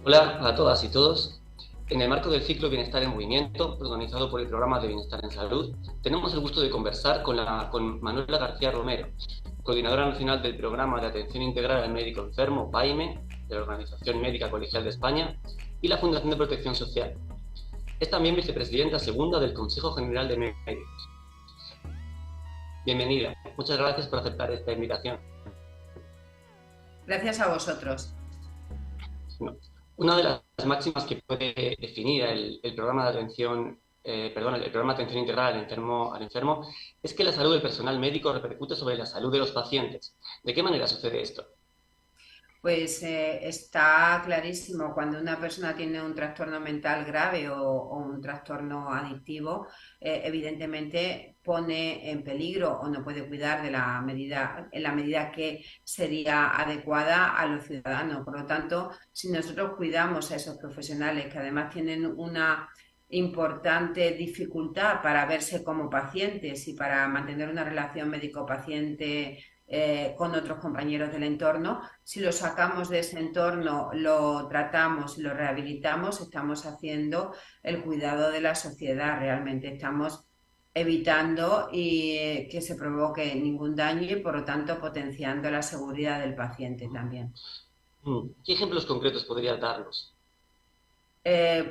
Hola a todas y todos. En el marco del ciclo Bienestar en Movimiento, organizado por el Programa de Bienestar en Salud, tenemos el gusto de conversar con Manuela García Romero, coordinadora nacional del Programa de Atención Integral al Médico Enfermo, PAIME, de la Organización Médica Colegial de España, y la Fundación de Protección Social. Es también vicepresidenta segunda del Consejo General de Médicos. Bienvenida. Muchas gracias por aceptar esta invitación. Gracias a vosotros. No. Una de las máximas que puede definir el programa de atención, el programa de atención integral al enfermo es que la salud del personal médico repercute sobre la salud de los pacientes. ¿De qué manera sucede esto? Pues está clarísimo, cuando una persona tiene un trastorno mental grave o un trastorno adictivo, evidentemente pone en peligro o no puede cuidar de la medida, en la medida que sería adecuada a los ciudadanos. Por lo tanto, si nosotros cuidamos a esos profesionales que además tienen una importante dificultad para verse como pacientes y para mantener una relación médico-paciente con otros compañeros del entorno, si lo sacamos de ese entorno, lo tratamos y lo rehabilitamos, estamos haciendo el cuidado de la sociedad, realmente estamos evitando que se provoque ningún daño y por lo tanto potenciando la seguridad del paciente también. ¿Qué ejemplos concretos podrías darnos?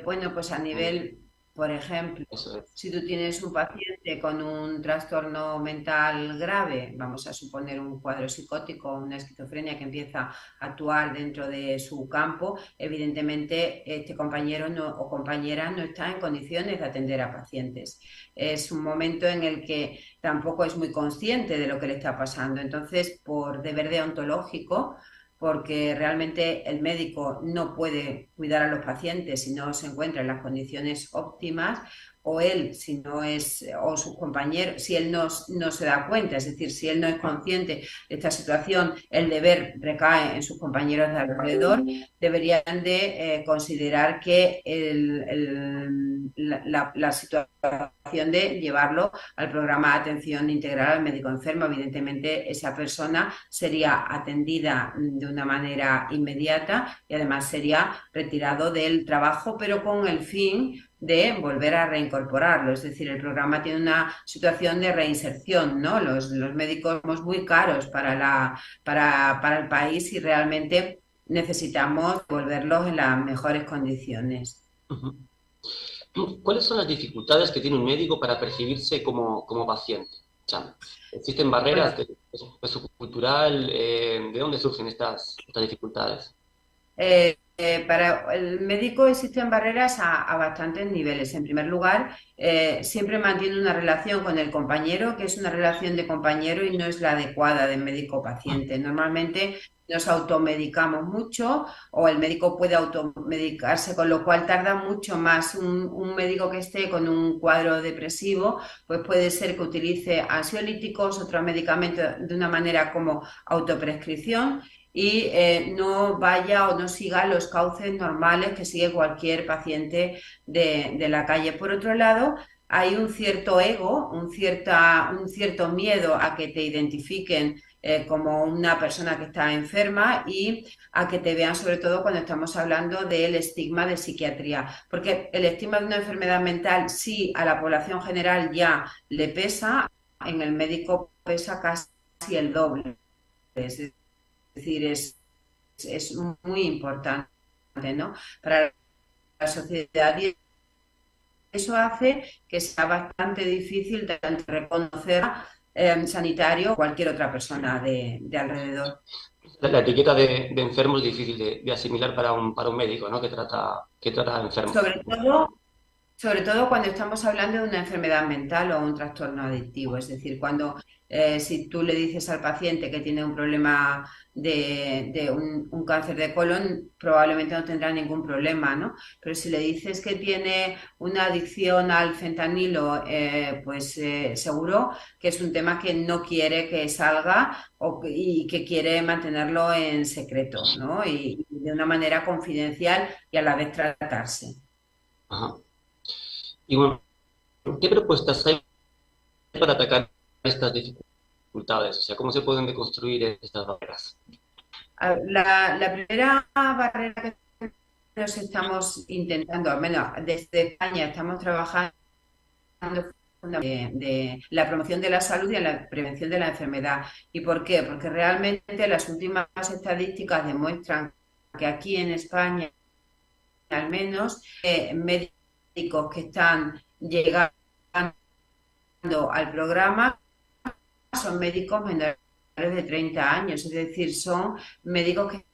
Bueno, pues a nivel, por ejemplo, Eso es. si tú tienes un paciente con un trastorno mental grave, vamos a suponer un cuadro psicótico, una esquizofrenia que empieza a actuar dentro de su campo, evidentemente este compañero o compañera no está en condiciones de atender a pacientes. Es un momento en el que tampoco es muy consciente de lo que le está pasando. Entonces, por deber deontológico, porque realmente el médico no puede cuidar a los pacientes si no se encuentra en las condiciones óptimas, o él, si no es, o sus compañeros, si él no se da cuenta, es decir, si él no es consciente de esta situación, el deber recae en sus compañeros de alrededor, deberían de considerar que la situación de llevarlo al programa de atención integral al médico enfermo. Evidentemente, esa persona sería atendida de una manera inmediata y además sería retirado del trabajo, pero con el fin de volver a reincorporarlo. Es decir, el programa tiene una situación de reinserción, ¿no? Los médicos somos muy caros para el país y realmente necesitamos volverlos en las mejores condiciones. ¿Cuáles son las dificultades que tiene un médico para percibirse como paciente? O sea, ¿existen Bueno, barreras de peso cultural? ¿De dónde surgen estas dificultades? Para el médico existen barreras a bastantes niveles. En primer lugar, siempre mantiene una relación con el compañero que es una relación de compañero y no es la adecuada de médico-paciente. Normalmente nos automedicamos mucho o el médico puede automedicarse, con lo cual tarda mucho más. Un médico que esté con un cuadro depresivo, pues puede ser que utilice ansiolíticos, otros medicamentos de una manera como autoprescripción y no vaya o no siga los cauces normales que sigue cualquier paciente de la calle. Por otro lado, hay un cierto ego, un cierto miedo a que te identifiquen como una persona que está enferma y a que te vean, sobre todo cuando estamos hablando del estigma de psiquiatría, porque el estigma de una enfermedad mental sí a la población general ya le pesa, en el médico pesa casi el doble. Es decir, es muy importante, ¿no? Para la sociedad y eso hace que sea bastante difícil tanto reconocer sanitario o cualquier otra persona de alrededor. La etiqueta de enfermo es difícil de asimilar para un médico, ¿no? Que trata enfermos. Sobre todo Sobre todo cuando estamos hablando de una enfermedad mental o un trastorno adictivo, es decir, cuando si tú le dices al paciente que tiene un problema de un cáncer de colon, probablemente no tendrá ningún problema, ¿no? Pero si le dices que tiene una adicción al fentanilo, pues seguro que es un tema que no quiere que salga y que quiere mantenerlo en secreto, ¿no? Y de una manera confidencial y a la vez tratarse. Ajá. Y bueno, ¿qué propuestas hay para atacar estas dificultades? O sea, ¿cómo se pueden deconstruir estas barreras? La primera barrera que estamos intentando, al menos desde España, estamos trabajando de la promoción de la salud y en la prevención de la enfermedad. ¿Y por qué? Porque realmente las últimas estadísticas demuestran que aquí en España, al menos, médicos que están llegando al programa son médicos menores de 30 años, es decir, son médicos que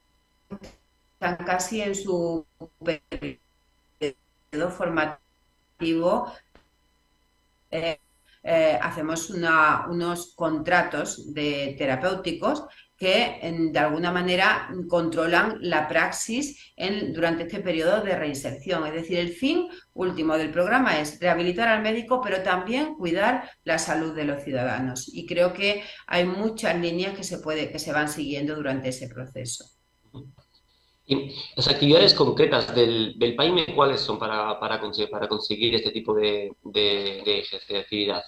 están casi en su periodo formativo. Hacemos unos contratos terapéuticos que de alguna manera controlan la praxis durante este periodo de reinserción. Es decir, el fin último del programa es rehabilitar al médico, pero también cuidar la salud de los ciudadanos. Y creo que hay muchas líneas que se van siguiendo durante ese proceso. Y las actividades concretas del PAIME, ¿cuáles son para conseguir este tipo de ejes de actividad?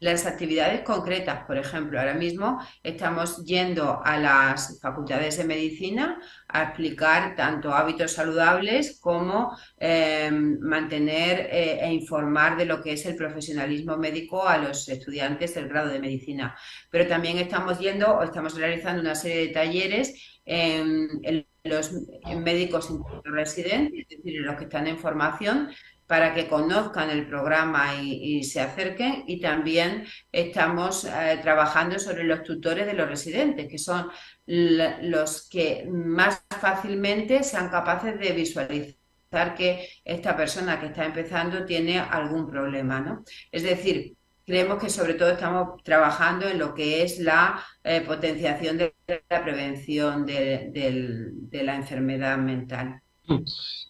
Las actividades concretas, por ejemplo, ahora mismo estamos yendo a las facultades de medicina a explicar tanto hábitos saludables como mantener e informar de lo que es el profesionalismo médico a los estudiantes del grado de medicina. Pero también estamos yendo o estamos realizando una serie de talleres en los médicos residentes, es decir, los que están en formación, para que conozcan el programa y se acerquen, y también estamos trabajando sobre los tutores de los residentes, que son los que más fácilmente sean capaces de visualizar que esta persona que está empezando tiene algún problema, ¿no? Es decir, creemos que sobre todo estamos trabajando en lo que es la potenciación de la prevención de la enfermedad mental.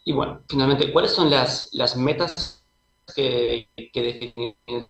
Y bueno, finalmente, ¿cuáles son las metas que definen el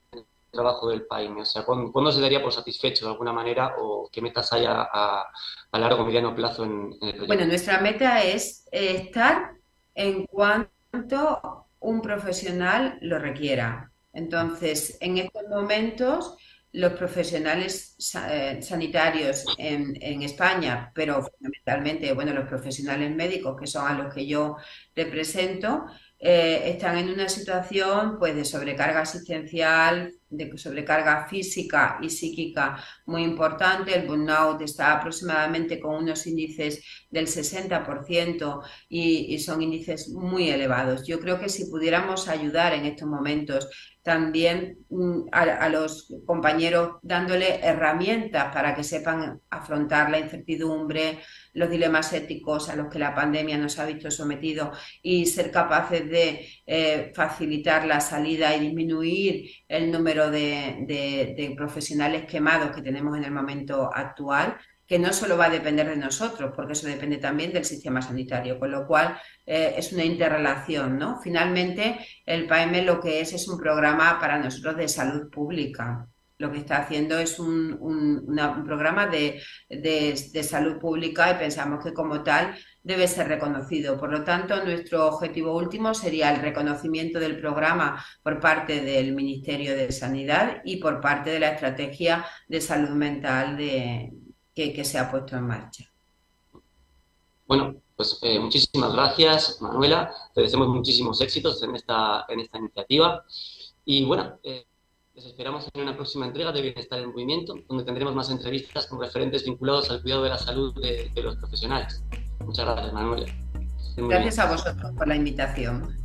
trabajo del PAIME? O sea, ¿cuándo se daría por satisfecho de alguna manera, o qué metas hay a largo o mediano plazo en el proyecto? Bueno, nuestra meta es estar en cuanto un profesional lo requiera. Entonces, en estos momentos, los profesionales sanitarios en España, pero fundamentalmente, bueno, los profesionales médicos, que son a los que yo represento, están en una situación, pues, de sobrecarga asistencial, de sobrecarga física y psíquica muy importante. El burnout está aproximadamente con unos índices del 60% y son índices muy elevados. Yo creo que si pudiéramos ayudar en estos momentos también a los compañeros dándole herramientas para que sepan afrontar la incertidumbre, los dilemas éticos a los que la pandemia nos ha visto sometidos, y ser capaces de facilitar la salida y disminuir el número de profesionales quemados que tenemos en el momento actual, que no solo va a depender de nosotros, porque eso depende también del sistema sanitario, con lo cual es una interrelación, ¿no? Finalmente, el PAIME lo que es un programa para nosotros de salud pública. Lo que está haciendo es un programa de salud pública, y pensamos que como tal debe ser reconocido. Por lo tanto, nuestro objetivo último sería el reconocimiento del programa por parte del Ministerio de Sanidad y por parte de la estrategia de salud mental que se ha puesto en marcha. Bueno, pues muchísimas gracias, Manuela. Te deseamos muchísimos éxitos en esta iniciativa. Y bueno, les esperamos en una próxima entrega de Bienestar en Movimiento, donde tendremos más entrevistas con referentes vinculados al cuidado de la salud de los profesionales. Muchas gracias, Manuela. Gracias a vosotros por la invitación.